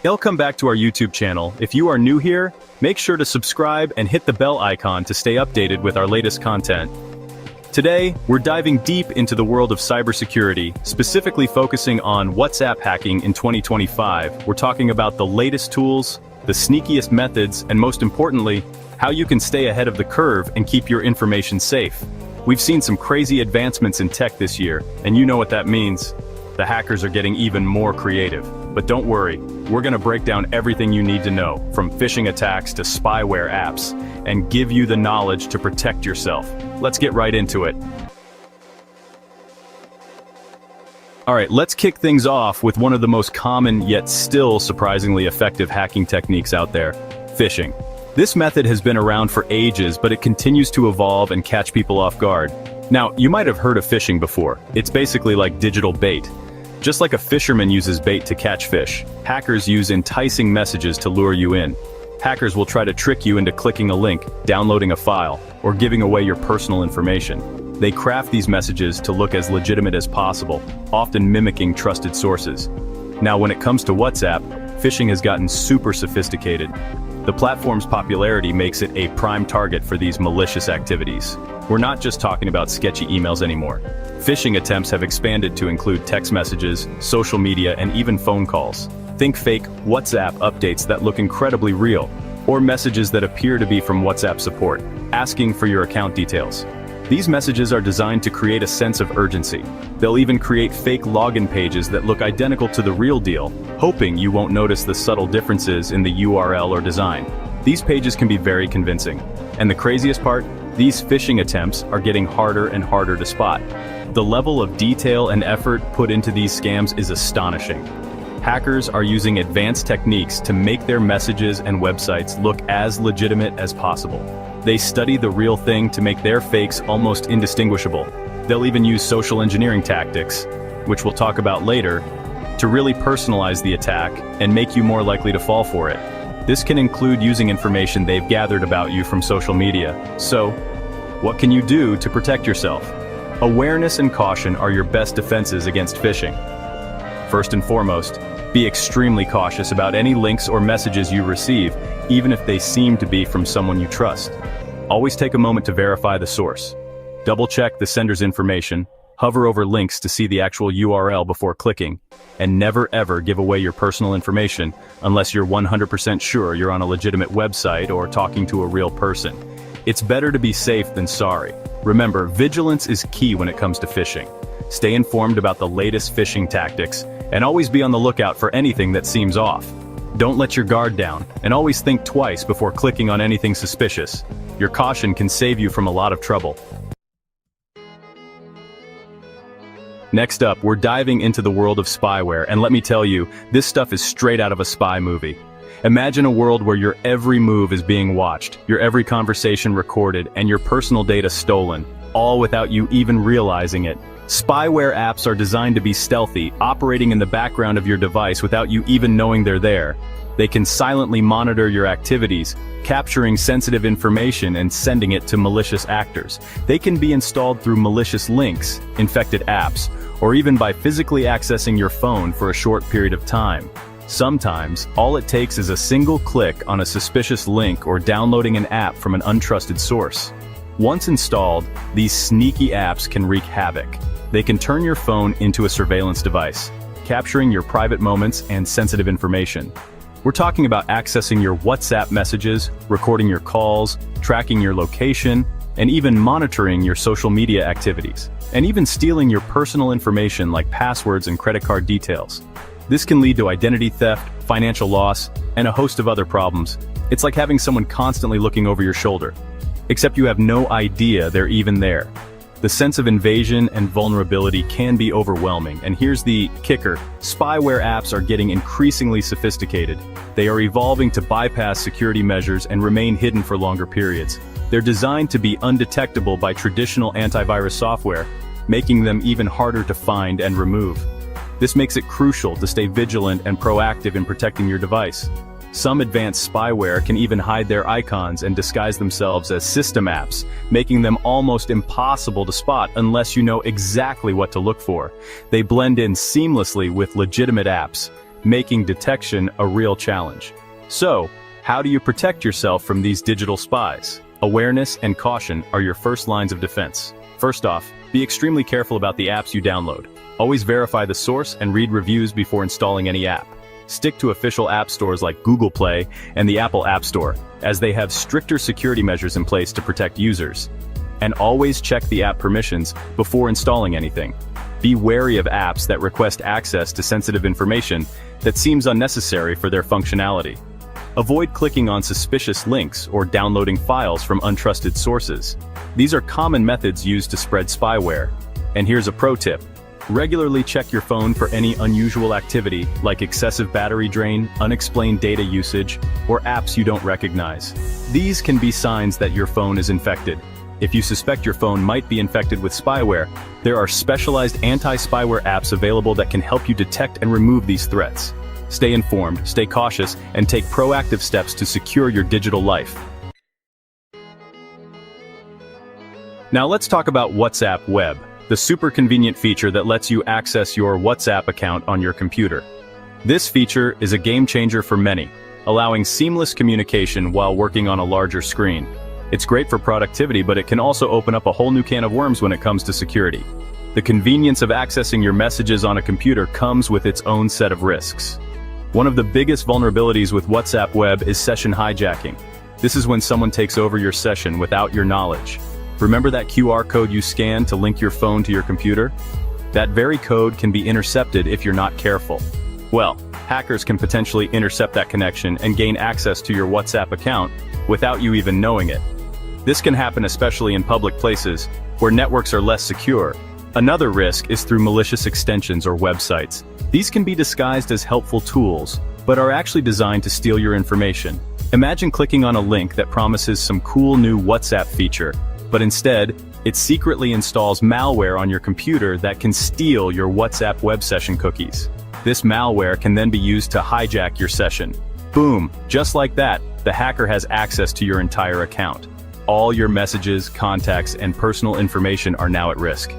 Welcome back to our YouTube channel. If you are new here, make sure to subscribe and hit the bell icon to stay updated with our latest content. Today, we're diving deep into the world of cybersecurity, specifically focusing on WhatsApp hacking in 2025. We're talking about the latest tools, the sneakiest methods, and most importantly, how you can stay ahead of the curve and keep your information safe. We've seen some crazy advancements in tech this year, and you know what that means. The hackers are getting even more creative. But don't worry, we're going to break down everything you need to know, from phishing attacks to spyware apps, and give you the knowledge to protect yourself. Let's get right into it. Alright, let's kick things off with one of the most common yet still surprisingly effective hacking techniques out there: phishing. This method has been around for ages, but it continues to evolve and catch people off guard. Now, you might have heard of phishing before. It's basically like digital bait. Just like a fisherman uses bait to catch fish, hackers use enticing messages to lure you in. Hackers will try to trick you into clicking a link, downloading a file, or giving away your personal information. They craft these messages to look as legitimate as possible, often mimicking trusted sources. Now, when it comes to WhatsApp, phishing has gotten super sophisticated. The platform's popularity makes it a prime target for these malicious activities. We're not just talking about sketchy emails anymore. Phishing attempts have expanded to include text messages, social media, and even phone calls. Think fake WhatsApp updates that look incredibly real, or messages that appear to be from WhatsApp support, asking for your account details. These messages are designed to create a sense of urgency. They'll even create fake login pages that look identical to the real deal, hoping you won't notice the subtle differences in the URL or design. These pages can be very convincing. And the craziest part? These phishing attempts are getting harder and harder to spot. The level of detail and effort put into these scams is astonishing. Hackers are using advanced techniques to make their messages and websites look as legitimate as possible. They study the real thing to make their fakes almost indistinguishable. They'll even use social engineering tactics, which we'll talk about later, to really personalize the attack and make you more likely to fall for it. This can include using information they've gathered about you from social media. So, what can you do to protect yourself? Awareness and caution are your best defenses against phishing. First and foremost, be extremely cautious about any links or messages you receive, even if they seem to be from someone you trust. Always take a moment to verify the source. Double-check the sender's information, hover over links to see the actual URL before clicking, and never ever give away your personal information unless you're 100% sure you're on a legitimate website or talking to a real person. It's better to be safe than sorry. Remember, vigilance is key when it comes to phishing. Stay informed about the latest phishing tactics, and always be on the lookout for anything that seems off. Don't let your guard down, and always think twice before clicking on anything suspicious. Your caution can save you from a lot of trouble. Next up, we're diving into the world of spyware, and let me tell you, this stuff is straight out of a spy movie. Imagine a world where your every move is being watched, your every conversation recorded, and your personal data stolen, all without you even realizing it. Spyware apps are designed to be stealthy, operating in the background of your device without you even knowing they're there. They can silently monitor your activities, capturing sensitive information and sending it to malicious actors. They can be installed through malicious links, infected apps, or even by physically accessing your phone for a short period of time. Sometimes, all it takes is a single click on a suspicious link or downloading an app from an untrusted source. Once installed, these sneaky apps can wreak havoc. They can turn your phone into a surveillance device, capturing your private moments and sensitive information. We're talking about accessing your WhatsApp messages, recording your calls, tracking your location, and even monitoring your social media activities, and even stealing your personal information like passwords and credit card details. This can lead to identity theft, financial loss, and a host of other problems. It's like having someone constantly looking over your shoulder, except you have no idea they're even there. The sense of invasion and vulnerability can be overwhelming, and here's the kicker: spyware apps are getting increasingly sophisticated. They are evolving to bypass security measures and remain hidden for longer periods. They're designed to be undetectable by traditional antivirus software, making them even harder to find and remove. This makes it crucial to stay vigilant and proactive in protecting your device. Some advanced spyware can even hide their icons and disguise themselves as system apps, making them almost impossible to spot unless you know exactly what to look for. They blend in seamlessly with legitimate apps, making detection a real challenge. So, how do you protect yourself from these digital spies? Awareness and caution are your first lines of defense. First off, be extremely careful about the apps you download. Always verify the source and read reviews before installing any app. Stick to official app stores like Google Play and the Apple App Store, as they have stricter security measures in place to protect users. And always check the app permissions before installing anything. Be wary of apps that request access to sensitive information that seems unnecessary for their functionality. Avoid clicking on suspicious links or downloading files from untrusted sources. These are common methods used to spread spyware. And here's a pro tip. Regularly check your phone for any unusual activity like excessive battery drain, unexplained data usage, or apps you don't recognize. These can be signs that your phone is infected. If you suspect your phone might be infected with spyware, there are specialized anti-spyware apps available that can help you detect and remove these threats. Stay informed, stay cautious, and take proactive steps to secure your digital life. Now let's talk about WhatsApp Web, the super convenient feature that lets you access your WhatsApp account on your computer. This feature is a game changer for many, allowing seamless communication while working on a larger screen. It's great for productivity, but it can also open up a whole new can of worms when it comes to security. The convenience of accessing your messages on a computer comes with its own set of risks. One of the biggest vulnerabilities with WhatsApp Web is session hijacking. This is when someone takes over your session without your knowledge. Remember that QR code you scanned to link your phone to your computer? That very code can be intercepted if you're not careful. Well, hackers can potentially intercept that connection and gain access to your WhatsApp account without you even knowing it. This can happen especially in public places where networks are less secure. Another risk is through malicious extensions or websites. These can be disguised as helpful tools, but are actually designed to steal your information. Imagine clicking on a link that promises some cool new WhatsApp feature, but instead, it secretly installs malware on your computer that can steal your WhatsApp web session cookies. This malware can then be used to hijack your session. Boom, just like that, the hacker has access to your entire account. All your messages, contacts, and personal information are now at risk.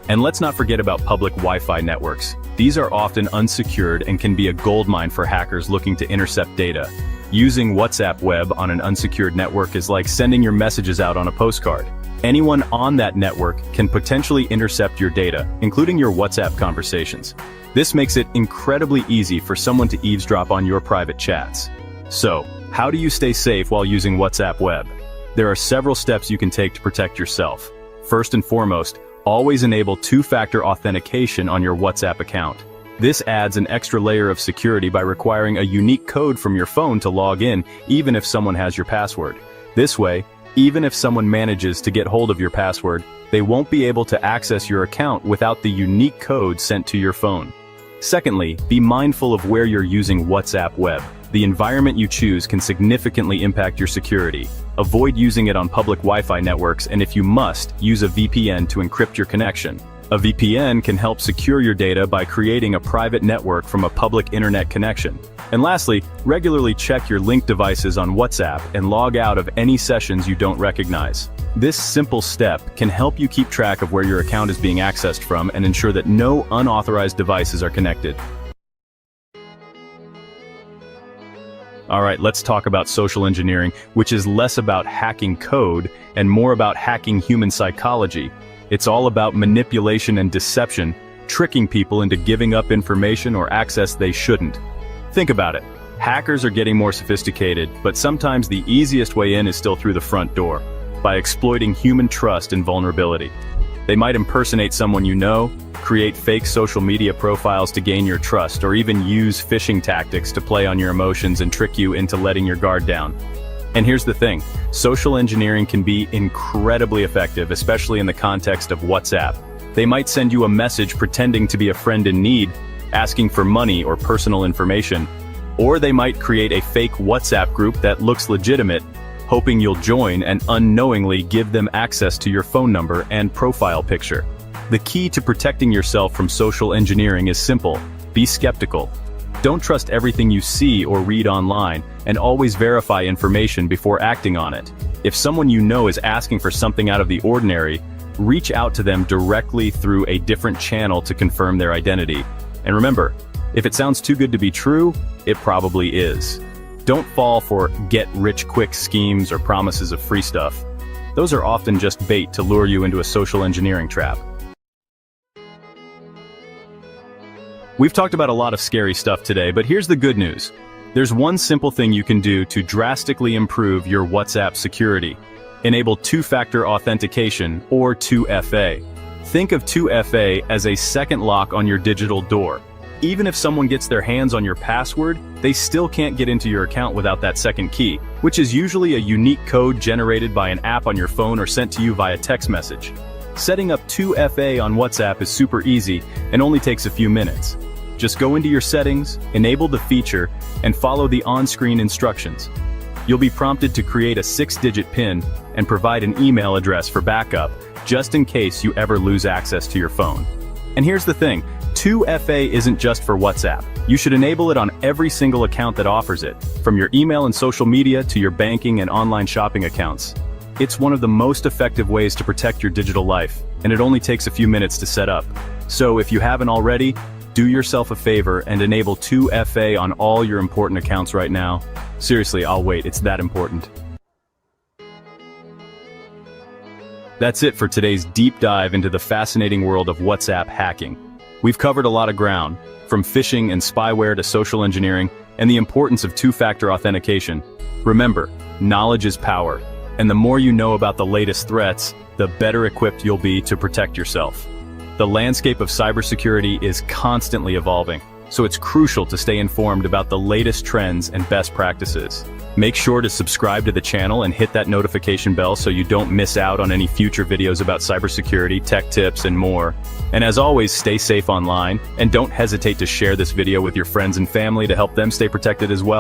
And let's not forget about public Wi-Fi networks. These are often unsecured and can be a goldmine for hackers looking to intercept data. Using WhatsApp Web on an unsecured network is like sending your messages out on a postcard. Anyone on that network can potentially intercept your data, including your WhatsApp conversations. This makes it incredibly easy for someone to eavesdrop on your private chats. So, how do you stay safe while using WhatsApp Web? There are several steps you can take to protect yourself. First and foremost, always enable two-factor authentication on your WhatsApp account. This adds an extra layer of security by requiring a unique code from your phone to log in, even if someone has your password. This way, even if someone manages to get hold of your password, they won't be able to access your account without the unique code sent to your phone. Secondly, be mindful of where you're using WhatsApp Web. The environment you choose can significantly impact your security. Avoid using it on public Wi-Fi networks, and if you must, use a VPN to encrypt your connection. A VPN can help secure your data by creating a private network from a public internet connection. And lastly, regularly check your linked devices on WhatsApp and log out of any sessions you don't recognize. This simple step can help you keep track of where your account is being accessed from and ensure that no unauthorized devices are connected. Alright, let's talk about social engineering, which is less about hacking code and more about hacking human psychology. It's all about manipulation and deception, tricking people into giving up information or access they shouldn't. Think about it. Hackers are getting more sophisticated, but sometimes the easiest way in is still through the front door, by exploiting human trust and vulnerability. They might impersonate someone you know, create fake social media profiles to gain your trust, or even use phishing tactics to play on your emotions and trick you into letting your guard down. And here's the thing, social engineering can be incredibly effective, especially in the context of WhatsApp. They might send you a message pretending to be a friend in need, asking for money or personal information. Or they might create a fake WhatsApp group that looks legitimate, hoping you'll join and unknowingly give them access to your phone number and profile picture. The key to protecting yourself from social engineering is simple: be skeptical. Don't trust everything you see or read online, and always verify information before acting on it. If someone you know is asking for something out of the ordinary, reach out to them directly through a different channel to confirm their identity. And remember, If it sounds too good to be true, it probably is. Don't fall for get-rich-quick schemes or promises of free stuff. Those are often just bait to lure you into a social engineering trap. We've talked about a lot of scary stuff today, but here's the good news. There's one simple thing you can do to drastically improve your WhatsApp security. Enable two-factor authentication, or 2FA. Think of 2FA as a second lock on your digital door. Even if someone gets their hands on your password, they still can't get into your account without that second key, which is usually a unique code generated by an app on your phone or sent to you via text message. Setting up 2FA on WhatsApp is super easy and only takes a few minutes. Just go into your settings, enable the feature, and follow the on-screen instructions. You'll be prompted to create a 6-digit PIN and provide an email address for backup, just in case you ever lose access to your phone. And here's the thing, 2FA isn't just for WhatsApp. You should enable it on every single account that offers it, from your email and social media to your banking and online shopping accounts. It's one of the most effective ways to protect your digital life, and it only takes a few minutes to set up. So if you haven't already, do yourself a favor and enable 2FA on all your important accounts right now. Seriously, I'll wait, it's that important. That's it for today's deep dive into the fascinating world of WhatsApp hacking. We've covered a lot of ground, from phishing and spyware to social engineering, and the importance of two-factor authentication. Remember, knowledge is power, and the more you know about the latest threats, the better equipped you'll be to protect yourself. The landscape of cybersecurity is constantly evolving, so it's crucial to stay informed about the latest trends and best practices. Make sure to subscribe to the channel and hit that notification bell so you don't miss out on any future videos about cybersecurity, tech tips, and more. And as always, stay safe online, and don't hesitate to share this video with your friends and family to help them stay protected as well.